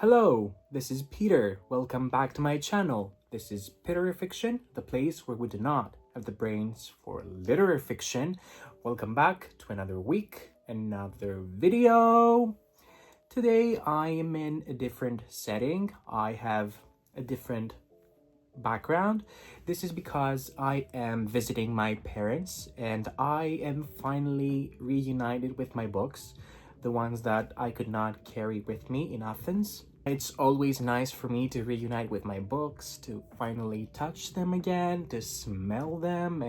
Hello, this is Peter. Welcome back to my channel. This is Literary Fiction, the place where we do not have the brains for literary fiction. Welcome back to another week, another video. Today I am in a different setting. I have a different background. This is because I am visiting my parents and I am finally reunited with my books, the ones that I could not carry with me in Athens. It's always nice for me to reunite with my books, to finally touch them again, to smell them,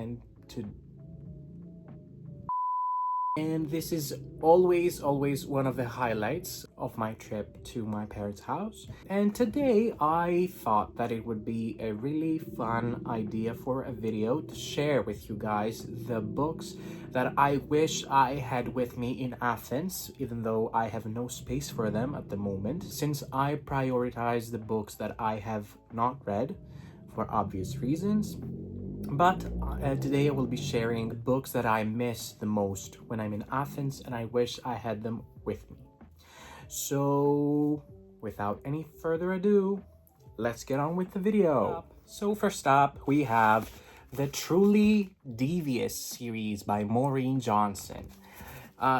and this is always one of the highlights of my trip to my parents' house. And today I thought that it would be a really fun idea for a video to share with you guys the books that I wish I had with me in Athens, even though I have no space for them at the moment, since I prioritize the books that I have not read for obvious reasons. But today I will be sharing books that I miss the most when I'm in Athens and I wish I had them with me. So without any further ado, let's get on with the video. So first up, we have the Truly Devious series by Maureen Johnson.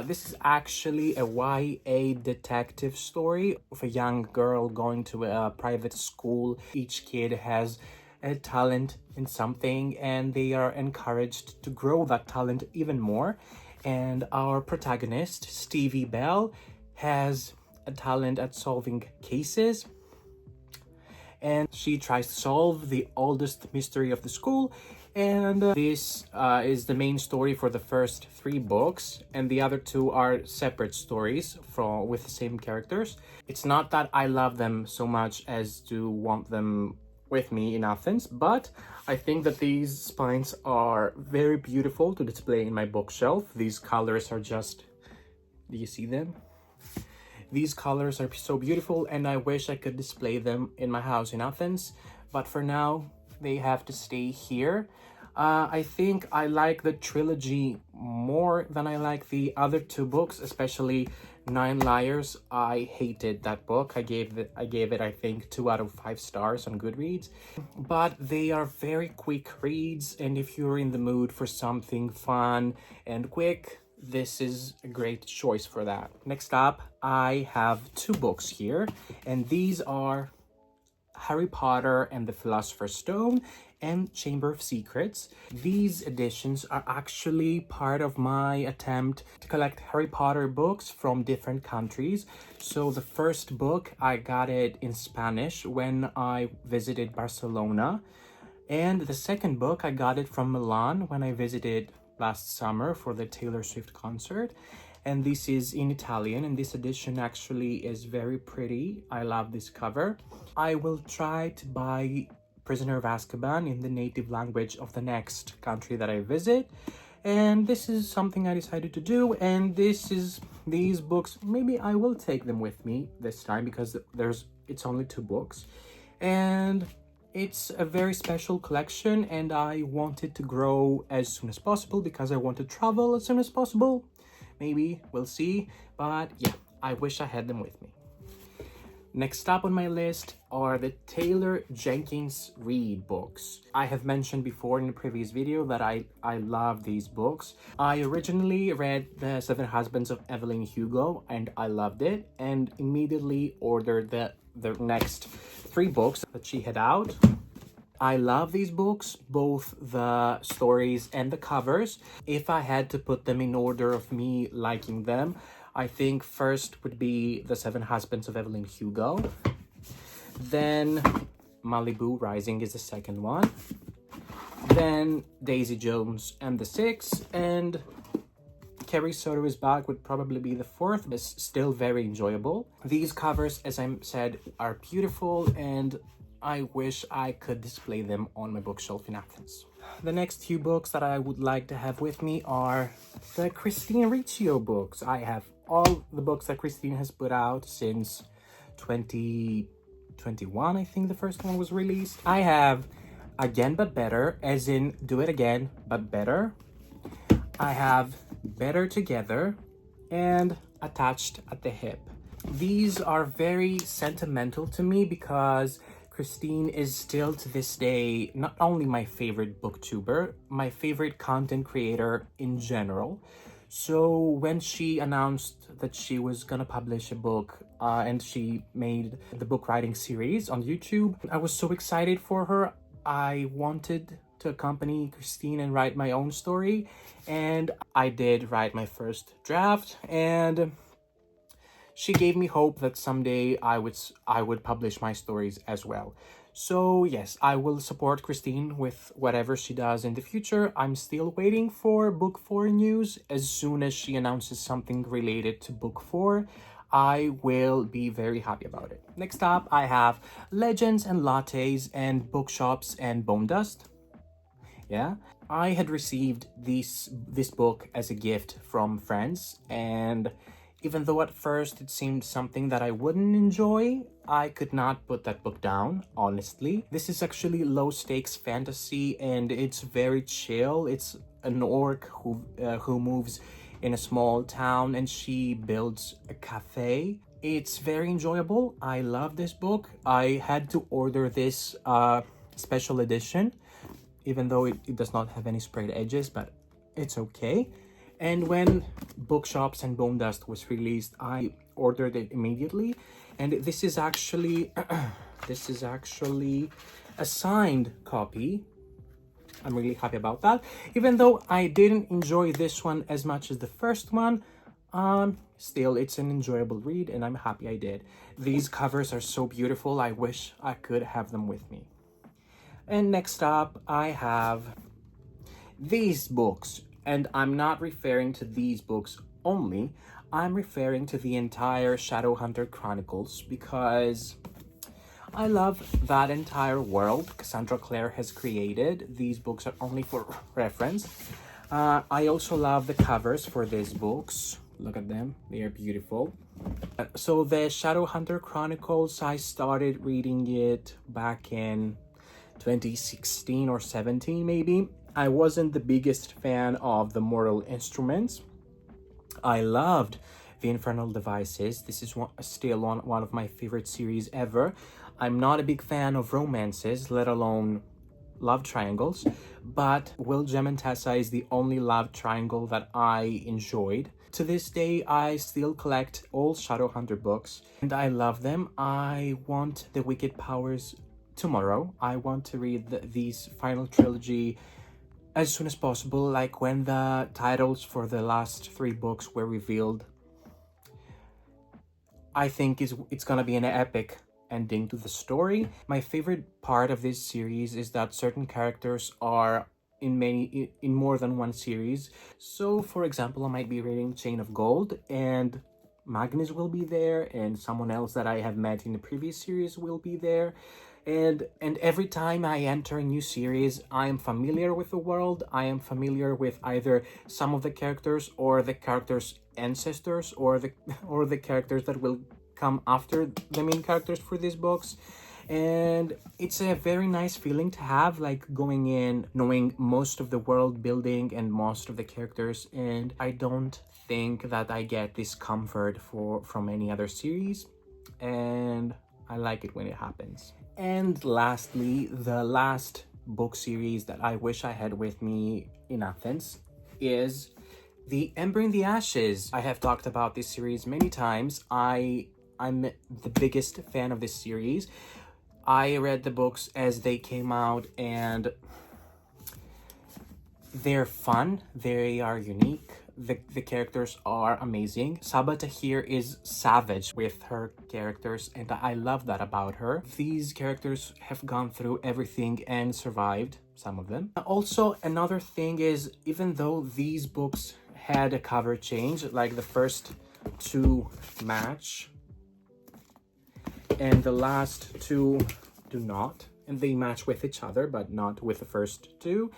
This is actually a YA detective story of a young girl going to a private school. Each kid has a talent in something and they are encouraged to grow that talent even more. And our protagonist, Stevie Bell, has a talent at solving cases. And she tries to solve the oldest mystery of the school. And this is the main story for the first 3 books. And the other 2 are separate stories with the same characters. It's not that I love them so much as to want them with me in Athens, but I think that these spines are very beautiful to display in my bookshelf. These colors are just... do you see them? These colors are so beautiful and I wish I could display them in my house in Athens, but for now they have to stay here. I think I like the trilogy more than I like the other 2 books, especially 9 Liars. I hated that book. I gave it I think 2 out of 5 stars on Goodreads. But they are very quick reads, and if you're in the mood for something fun and quick, this is a great choice for that. Next up, I have 2 books here, and these are Harry Potter and the Philosopher's Stone and Chamber of Secrets. These editions are actually part of my attempt to collect Harry Potter books from different countries. So the first book, I got it in Spanish when I visited Barcelona. And the second book, I got it from Milan when I visited last summer for the Taylor Swift concert. And this is in Italian, and this edition actually is very pretty. I love this cover. I will try to buy Prisoner of Azkaban in the native language of the next country that I visit. And this is something I decided to do, and these books, maybe I will take them with me this time because it's only 2 books. And it's a very special collection, and I want it to grow as soon as possible because I want to travel as soon as possible. Maybe, we'll see, but yeah, I wish I had them with me. Next up on my list are the Taylor Jenkins Reid books. I have mentioned before in a previous video that I love these books. I originally read The 7 Husbands of Evelyn Hugo and I loved it, and immediately ordered the next 3 books that she had out. I love these books, both the stories and the covers. If I had to put them in order of me liking them, I think first would be The 7 Husbands of Evelyn Hugo. Then Malibu Rising is the second one. Then Daisy Jones and the Six. And Carrie Soto is Back would probably be the 4th, but still very enjoyable. These covers, as I said, are beautiful and I wish I could display them on my bookshelf in Athens. The next few books that I would like to have with me are the Christine Riccio books. I have all the books that Christine has put out since 2021, I think the first one was released. I have Again But Better, as in Do It Again But Better. I have Better Together and Attached at the Hip. These are very sentimental to me because Christine is still to this day not only my favorite booktuber, my favorite content creator in general. So when she announced that she was gonna publish a book and she made the book writing series on YouTube, I was so excited for her. I wanted to accompany Christine and write my own story, and I did write my first draft, and she gave me hope that someday I would publish my stories as well. So yes, I will support Christine with whatever she does in the future. I'm still waiting for book 4 news. As soon as she announces something related to book 4, I will be very happy about it. Next up, I have Legends and Lattes and Bookshops and Bone Dust. Yeah, I had received this book as a gift from friends, and even though at first it seemed something that I wouldn't enjoy, I could not put that book down, honestly. This is actually low stakes fantasy, and it's very chill. It's an orc who moves in a small town, and she builds a cafe. It's very enjoyable. I love this book. I had to order this special edition, even though it does not have any sprayed edges, but it's okay. And when Bookshops and Bone Dust was released, I ordered it immediately. And this is actually this is actually a signed copy. I'm really happy about that. Even though I didn't enjoy this one as much as the first one, still it's an enjoyable read, and I'm happy I did. These covers are so beautiful. I wish I could have them with me. And next up, I have these books. And I'm not referring to these books only. I'm referring to the entire Shadowhunter Chronicles because I love that entire world Cassandra Clare has created. These books are only for reference. I also love the covers for these books. Look at them. They are beautiful. So the Shadowhunter Chronicles, I started reading it back in 2016 or 17 maybe. I wasn't the biggest fan of the Mortal Instruments. I loved the Infernal Devices. This is still one of my favorite series ever. I'm not a big fan of romances, let alone love triangles, but Will, Gem, and Tessa is the only love triangle that I enjoyed. To this day, I still collect all Shadowhunter books, and I love them. I want the Wicked Powers tomorrow. I want to read these final trilogy as soon as possible, like when the titles for the last 3 books were revealed. I think it's gonna be an epic ending to the story. My favorite part of this series is that certain characters are in more than one series. So for example, I might be reading Chain of Gold and Magnus will be there, and someone else that I have met in the previous series will be there. And every time I enter a new series, I am familiar with the world. I am familiar with either some of the characters or the characters' ancestors or the characters that will come after the main characters for these books. And it's a very nice feeling to have, like going in knowing most of the world building and most of the characters, and I don't think that I get this comfort from any other series, and I like it when it happens. And lastly, the last book series that I wish I had with me in Athens is The Ember in the Ashes. I have talked about this series many times. I'm the biggest fan of this series. I read the books as they came out, and they're fun. They are unique. The characters are amazing. Saba Tahir is savage with her characters, and I love that about her. These characters have gone through everything and survived, some of them. Also, another thing is, even though these books had a cover change, like the first 2 match, and the last 2 do not, and they match with each other, but not with the first 2.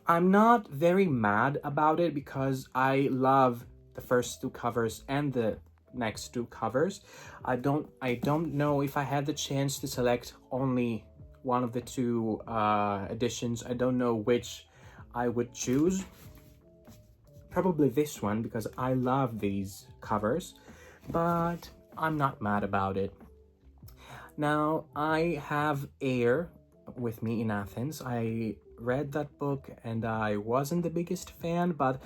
I'm not very mad about it because I love the first 2 covers and the next 2 covers. I don't know if I had the chance to select only one of the 2 editions. I don't know which I would choose. Probably this one because I love these covers, but I'm not mad about it. Now, I have Air with me in Athens. I read that book and I wasn't the biggest fan, but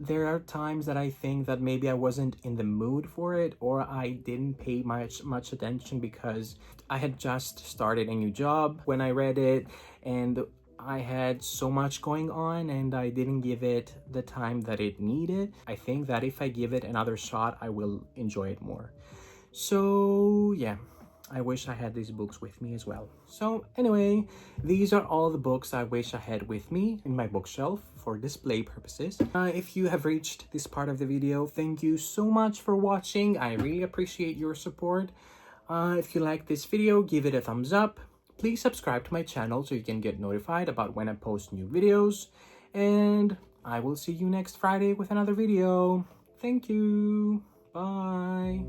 there are times that I think that maybe I wasn't in the mood for it, or I didn't pay much attention because I had just started a new job when I read it, and I had so much going on and I didn't give it the time that it needed. I think that if I give it another shot, I will enjoy it more. So yeah, I wish I had these books with me as well. So anyway, these are all the books I wish I had with me in my bookshelf for display purposes. If you have reached this part of the video, thank you so much for watching. I really appreciate your support. If you like this video, give it a thumbs up. Please subscribe to my channel so you can get notified about when I post new videos. And I will see you next Friday with another video. Thank you. Bye.